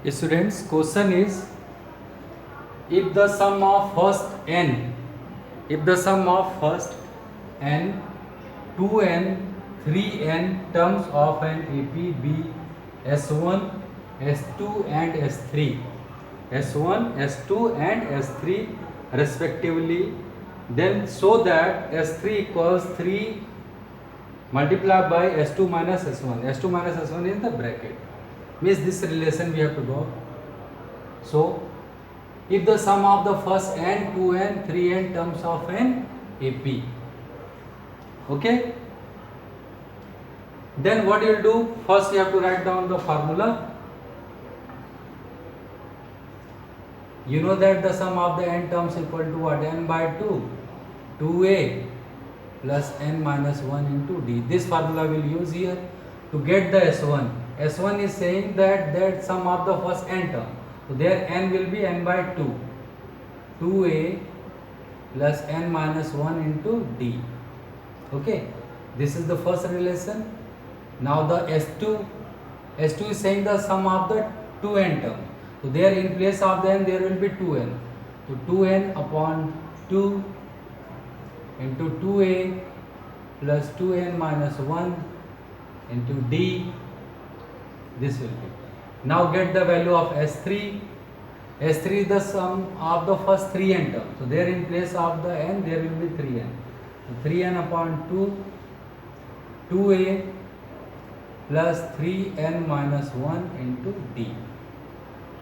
Students, question is, if the sum of first n, if the sum of first n, 2n, 3n terms of an AP be S1, S2 and S3, S1, S2 and S3 respectively, then so that S3 equals 3 multiplied by S2 minus S1. S2 minus S1 is the bracket. Means this relation we have to draw. So, if the sum of the first n, 2n, 3n terms of an AP, okay, then what you will do? First you have to write down the formula. You know that the sum of the n terms equal to what? N by 2, 2a plus n minus 1 into d. This formula we will use here to get the S1. S1 is saying that sum of the first n term. So there n will be n by 2, 2a plus n minus 1 into d. Okay, this is the first relation. Now the S2 is saying the sum of the 2n term. So there in place of the n there will be 2n. So 2n upon 2 into 2a plus 2n minus 1 into d. This will be. Now get the value of S3. S3 is the sum of the first 3n term. So there in place of the n there will be 3n. So 3n upon 2, 2a plus 3n minus 1 into d.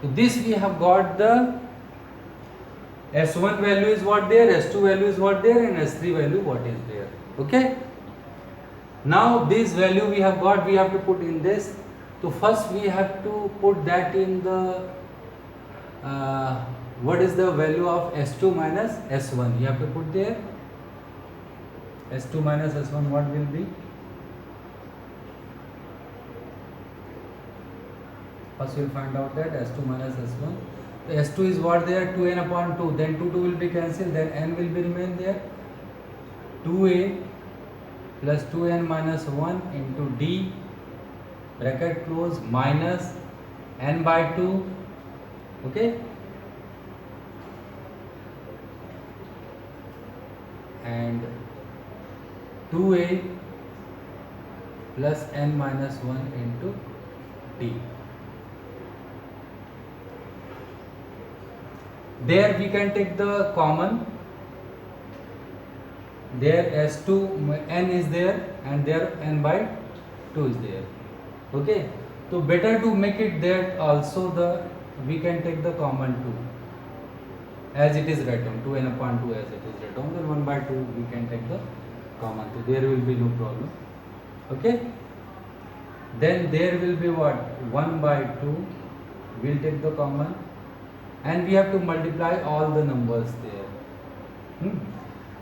So this we have got the S1 value is what there, S2 value is what there, and S3 value what is there. Okay. Now this value we have got, we have to put in this. So first we have to put that in the what is the value of S2 minus S1. You have to put there. S2 minus S1 what will be? First you will find out that S2 minus S1. So S2 is what there? 2n upon 2. Then 2 will be cancelled. Then n will be remain there. 2a plus 2n minus 1 into d, bracket close, minus n by 2. Okay. And 2a plus n minus 1 into d. There we can take the common. There S2 n is there and there n by 2 is there. Okay. So better to make it that also we can take the common 2 as it is written, 2n upon 2 as it is written. Then 1 by 2 we can take the common 2. There will be no problem. Okay. Then there will be what? 1 by 2 we'll take the common. And we have to multiply all the numbers there.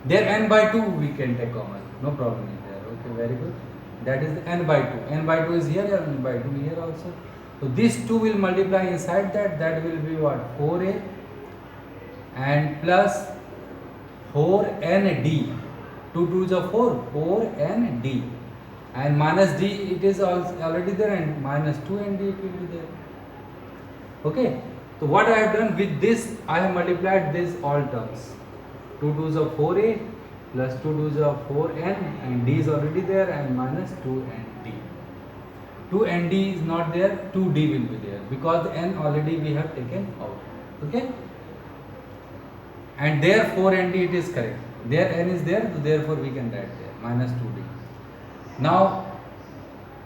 There n by 2 we can take common. No problem is there. Okay, very good. That is the n by 2. N by 2 is here and n by 2 here also. So this 2 will multiply inside that. That will be what? 4a and plus 4nd. 2 2 is a 4. 4nd. And minus d it is already there and minus 2nd it will be there. Okay. So what I have done with this, I have multiplied this all terms. 2 2s are 4a plus 2 2s are 4n and d is already there and minus 2nd. 2nd is not there, 2d will be there because the n already we have taken out. Okay. And there 4nd it is correct. There n is there, so therefore we can write there minus 2d. Now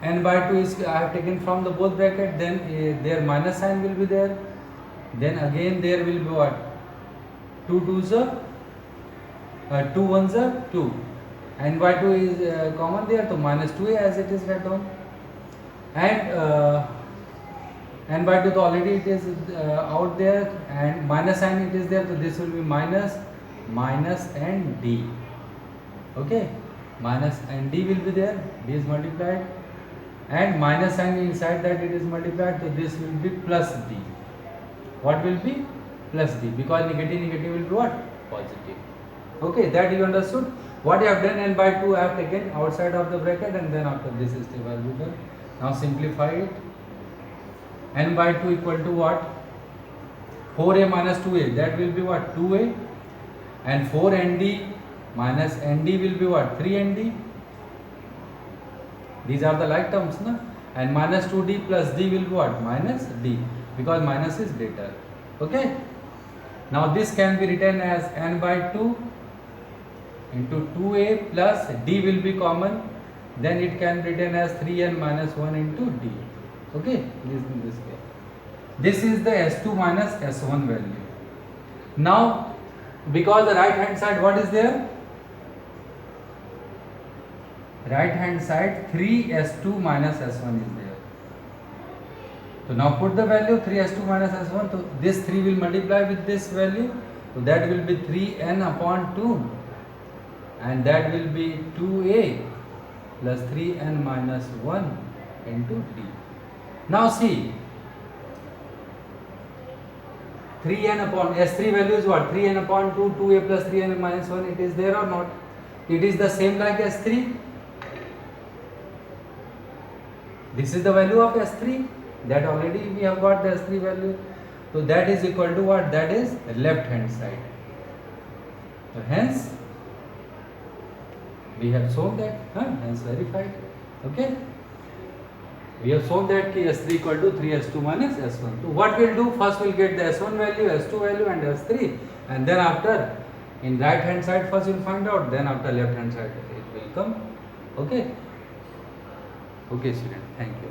n by 2 is I have taken from the both bracket, then there minus sign will be there. Then again there will be what? 2 2s are 2 1s are 2. N by 2 is common there, so minus 2a as it is written. And n by 2 already it is out there and minus sign it is there, so this will be minus and d. Okay, minus and d will be there, d is multiplied and minus sign inside that it is multiplied, so this will be plus d. What will be? Plus d, because negative will be what? Positive. Okay, that you understood. What I have done, n by 2 I have taken outside of the bracket and then after this is the value done. Now simplify it. n by 2 equal to what? 4a minus 2a, that will be what? 2a, and 4nd minus nd will be what? 3nd. These are the like terms, na? And minus 2d plus d will be what? Minus d, because minus is greater. Okay. Now this can be written as n by 2 into 2a plus d will be common, then it can be written as 3n minus 1 into d. Okay, this way. This is the S2 minus S1 value. Now, because the right hand side, what is there? Right hand side 3S2 minus S1 is there. So now put the value 3S2 minus S1. So this 3 will multiply with this value. So that will be 3n upon 2. And that will be 2a plus 3n minus 1 into d. Now see, 3n upon S3 value is what? 3n upon 2, 2a plus 3n minus 1, it is there or not? It is the same like S3. This is the value of S3. That already we have got the S3 value. So that is equal to what? That is left hand side. So hence, we have shown that, hence verified. Okay. We have shown that S3 equal to 3S2 minus S1. So what we'll do, first we'll get the S1 value, S2 value and S3, and then after, in right hand side first we'll find out, then after left hand side it will come. Okay. Okay student, thank you.